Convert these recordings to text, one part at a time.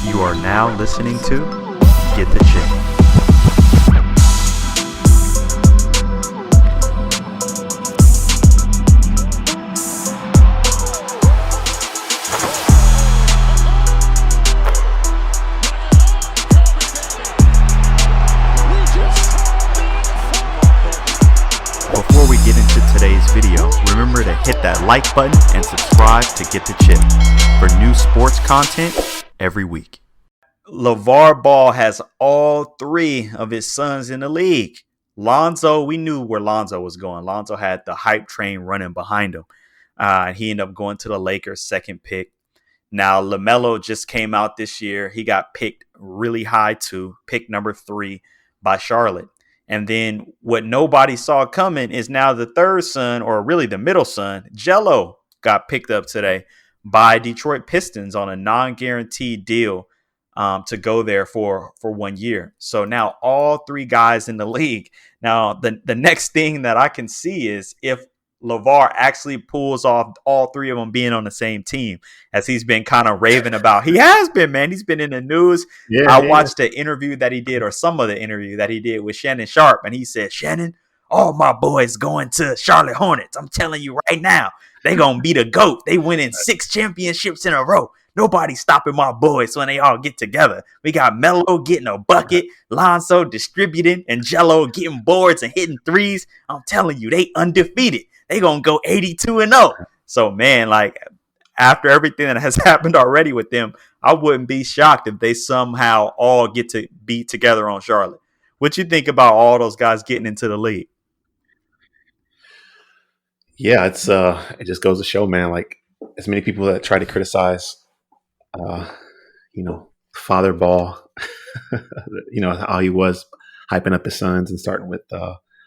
You are now listening to Get the Chip. Before we get into today's video, remember to hit that like button and subscribe to Get the Chip for new sports content every week. Lavar Ball has all three of his sons in the league. Lonzo, we knew where Lonzo was going. Lonzo had the hype train running behind him. He ended up going to the Lakers, second pick. Now, Melo just came out this year. He got picked really high too, pick number 3 by Charlotte. And then what nobody saw coming is now the third son, or really the middle son, Gelo, got picked up today by Detroit Pistons on a non-guaranteed deal to go there for 1 year. So now all three guys in the league. Now, the next thing that I can see is if Lavar actually pulls off all three of them being on the same team, as he's been kind of raving about. He has been, man. He's been in the news. Yeah, I watched the interview that he did, or some of the interview that he did with Shannon Sharpe, and he said, Shannon, all my boys going to Charlotte Hornets. I'm telling you right now, they going to be the GOAT. They winning 6 championships in a row. Nobody's stopping my boys when they all get together. We got Melo getting a bucket, Lonzo distributing, and Gelo getting boards and hitting threes. I'm telling you, they undefeated. They going to go 82-0. So, man, like, after everything that has happened already with them, I wouldn't be shocked if they somehow all get to be together on Charlotte. What you think about all those guys getting into the league? Yeah, it just goes to show, man, like, as many people that try to criticize, Father Ball, how he was hyping up his sons and starting with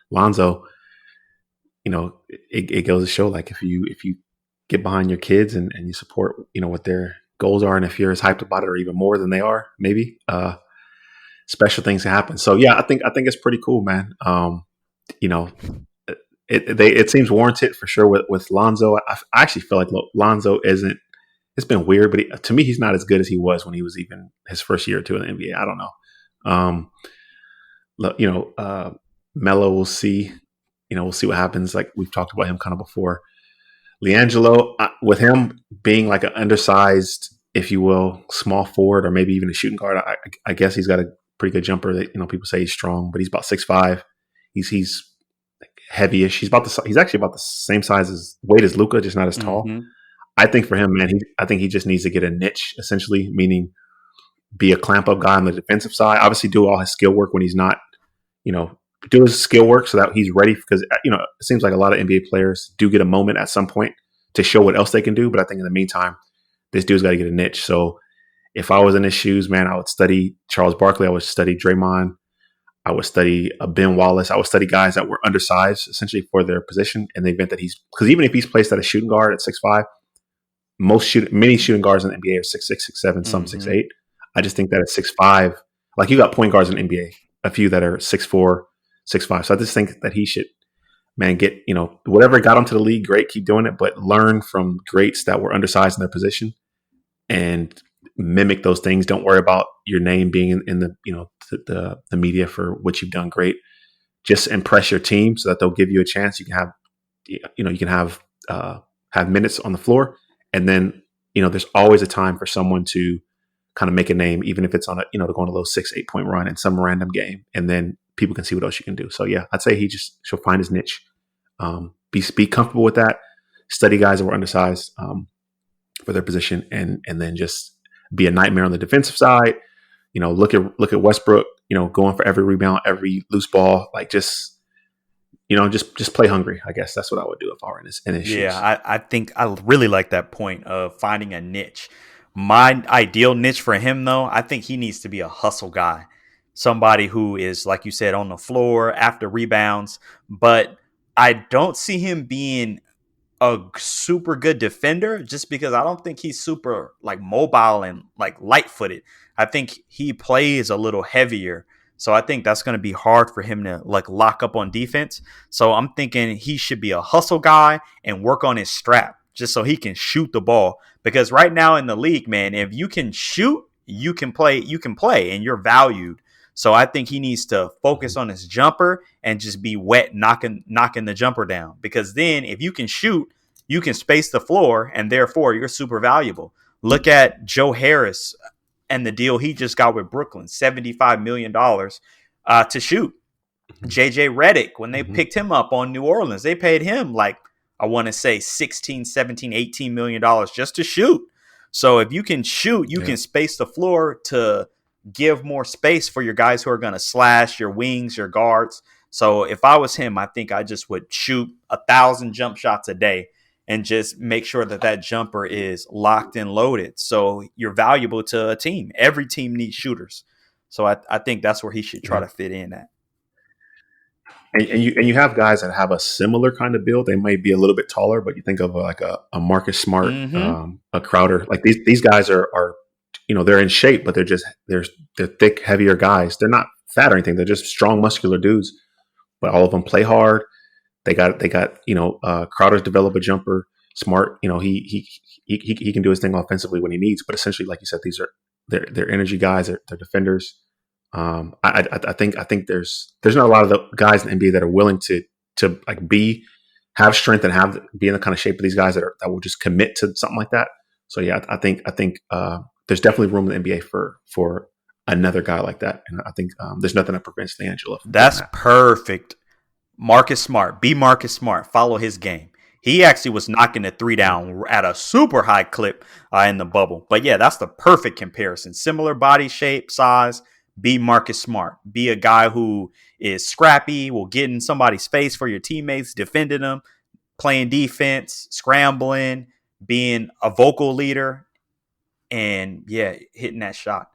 Lonzo. It goes to show, like, if you get behind your kids and you support, what their goals are, and if you're as hyped about it or even more than they are, maybe special things happen. So yeah, I think it's pretty cool, man. It seems warranted for sure with Lonzo. I actually feel like Lonzo isn't. It's been weird, but to me, he's not as good as he was when he was even his first year or two in the NBA. I don't know. Melo, we'll see. We'll see what happens. Like, we've talked about him kind of before. LiAngelo, with him being like an undersized, if you will, small forward, or maybe even a shooting guard, I guess he's got a pretty good jumper. That people say he's strong, but he's about 6'5". He's heavyish. He's actually about the same weight as Luka, just not as tall. Mm-hmm. I think for him, man, I think he just needs to get a niche, essentially, meaning be a clamp up guy on the defensive side. Obviously, do all his skill work when he's not, do his skill work so that he's ready, because it seems like a lot of NBA players do get a moment at some point to show what else they can do. But I think in the meantime, this dude's got to get a niche. So if I was in his shoes, man, I would study Charles Barkley. I would study Draymond. I would study Ben Wallace. I would study guys that were undersized, essentially, for their position in the event that because even if he's placed at a shooting guard at 6'5", many shooting guards in the NBA are 6'6", 6'7", some 6'8". I just think that at 6'5", like, you got point guards in the NBA, a few that are 6'4", 6'5". So I just think that he should, man, get, whatever got him to the league, great, keep doing it, but learn from greats that were undersized in their position and mimic those things. Don't worry about your name being in the, the media for what you've done great. Just impress your team so that they'll give you a chance. You can have minutes on the floor, and then, there's always a time for someone to kind of make a name, even if it's on to go on a little 6-8 point run in some random game, and then people can see what else you can do. So yeah, I'd say she'll find his niche. Be comfortable with that. Study guys that were undersized for their position, and then just be a nightmare on the defensive side. Look at Westbrook. Going for every rebound, every loose ball. Like, just play hungry. I guess that's what I would do if I were in his shoes. Yeah, I think I really like that point of finding a niche. My ideal niche for him, though, I think he needs to be a hustle guy. Somebody who is, like you said, on the floor after rebounds. But I don't see him being a super good defender, just because I don't think he's super, like, mobile and, like, light-footed. I think he plays a little heavier. So I think that's going to be hard for him to, like, lock up on defense. So I'm thinking he should be a hustle guy and work on his strap just so he can shoot the ball. Because right now in the league, man, if you can shoot you can play and you're valued. So I think he needs to focus on his jumper and just be wet knocking the jumper down, because then if you can shoot, you can space the floor and therefore you're super valuable. Look at Joe Harris and the deal he just got with Brooklyn, $75 million to shoot. JJ Redick, when they picked him up on New Orleans, they paid him like, I want to say 16, 17, 18 million dollars just to shoot. So if you can shoot, you can space the floor to give more space for your guys who are going to slash, your wings, your guards. So if I was him, I think I just would shoot 1,000 jump shots a day and just make sure that jumper is locked and loaded. So you're valuable to a team. Every team needs shooters. So I think that's where he should try to fit in at. And you have guys that have a similar kind of build. They might be a little bit taller, but you think of like a Marcus Smart, a Crowder. Like these guys are they're in shape, but they're thick, heavier guys. They're not fat or anything. They're just strong, muscular dudes. But all of them play hard. They got Crowder's develop a jumper. Smart, he can do his thing offensively when he needs. But essentially, like you said, these are they're energy guys. They're defenders. I think there's not a lot of the guys in the NBA that are willing to like have strength and be in the kind of shape of these guys that will just commit to something like that. So yeah, I think there's definitely room in the NBA for another guy like that, and I think there's nothing that prevents D'Angelo. That's perfect. Marcus Smart, be Marcus Smart. Follow his game. He actually was knocking the three down at a super high clip in the bubble. But yeah, that's the perfect comparison. Similar body shape, size. Be Marcus Smart. Be a guy who is scrappy, will get in somebody's face for your teammates, defending them, playing defense, scrambling, being a vocal leader, and yeah, hitting that shot.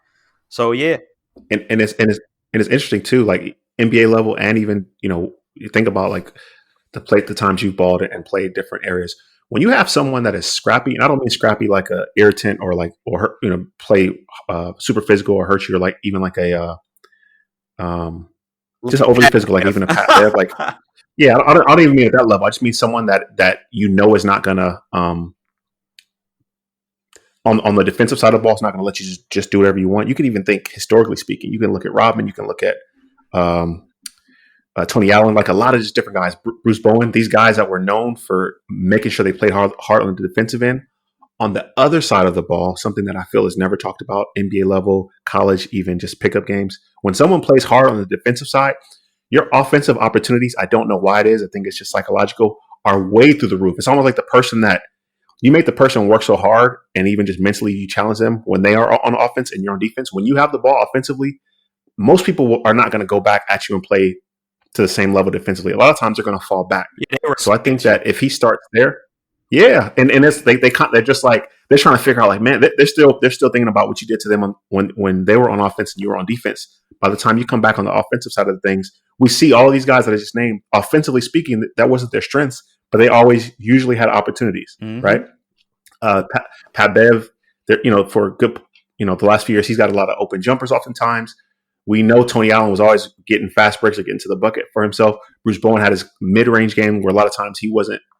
So yeah, and it's interesting too, like NBA level, and even you think about like the times you've balled and played different areas. When you have someone that is scrappy, and I don't mean scrappy like a irritant or play super physical or hurt you, or like even like a just overly physical, like even a pat dev, like yeah, I don't even mean at that level. I just mean someone that is not gonna on the defensive side of the ball is not gonna let you just do whatever you want. You can even think historically speaking. You can look at Rodman. You can look at Tony Allen, like a lot of just different guys, Bruce Bowen, these guys that were known for making sure they played hard on the defensive end. On the other side of the ball, something that I feel is never talked about, NBA level, college, even just pickup games. When someone plays hard on the defensive side, your offensive opportunities, I don't know why it is, I think it's just psychological, are way through the roof. It's almost like the person that you make the person work so hard, and even just mentally you challenge them when they are on offense and you're on defense. When you have the ball offensively, most people are not going to go back at you and play to the same level defensively. A lot of times they're going to fall back. Yeah, so I think that if he starts there, yeah, and it's they're just like they're trying to figure out like, man, they're still thinking about what you did to them when they were on offense and you were on defense. By the time you come back on the offensive side of things, we see all these guys that I just named. Offensively speaking, that wasn't their strengths, but they always usually had opportunities, right? Pat Bev, for good, the last few years he's got a lot of open jumpers. Oftentimes, we know Tony Allen was always getting fast breaks or getting to the bucket for himself. Bruce Bowen had his mid-range game where a lot of times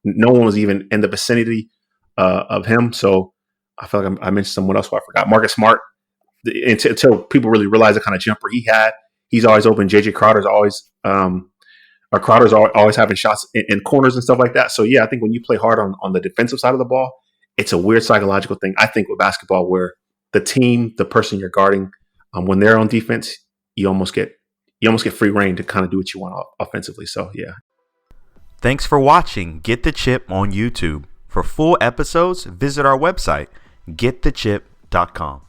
no one was even in the vicinity of him. So I feel like I mentioned someone else who I forgot. Marcus Smart, until people really realize the kind of jumper he had, he's always open. JJ Crowder's always always having shots in corners and stuff like that. So yeah, I think when you play hard on the defensive side of the ball, it's a weird psychological thing. I think with basketball where the team, the person you're guarding, when they're on defense, you almost get free reign to kind of do what you want offensively. So yeah. Thanks for watching Get the Chip on YouTube. For full episodes, visit our website, getthechip.com.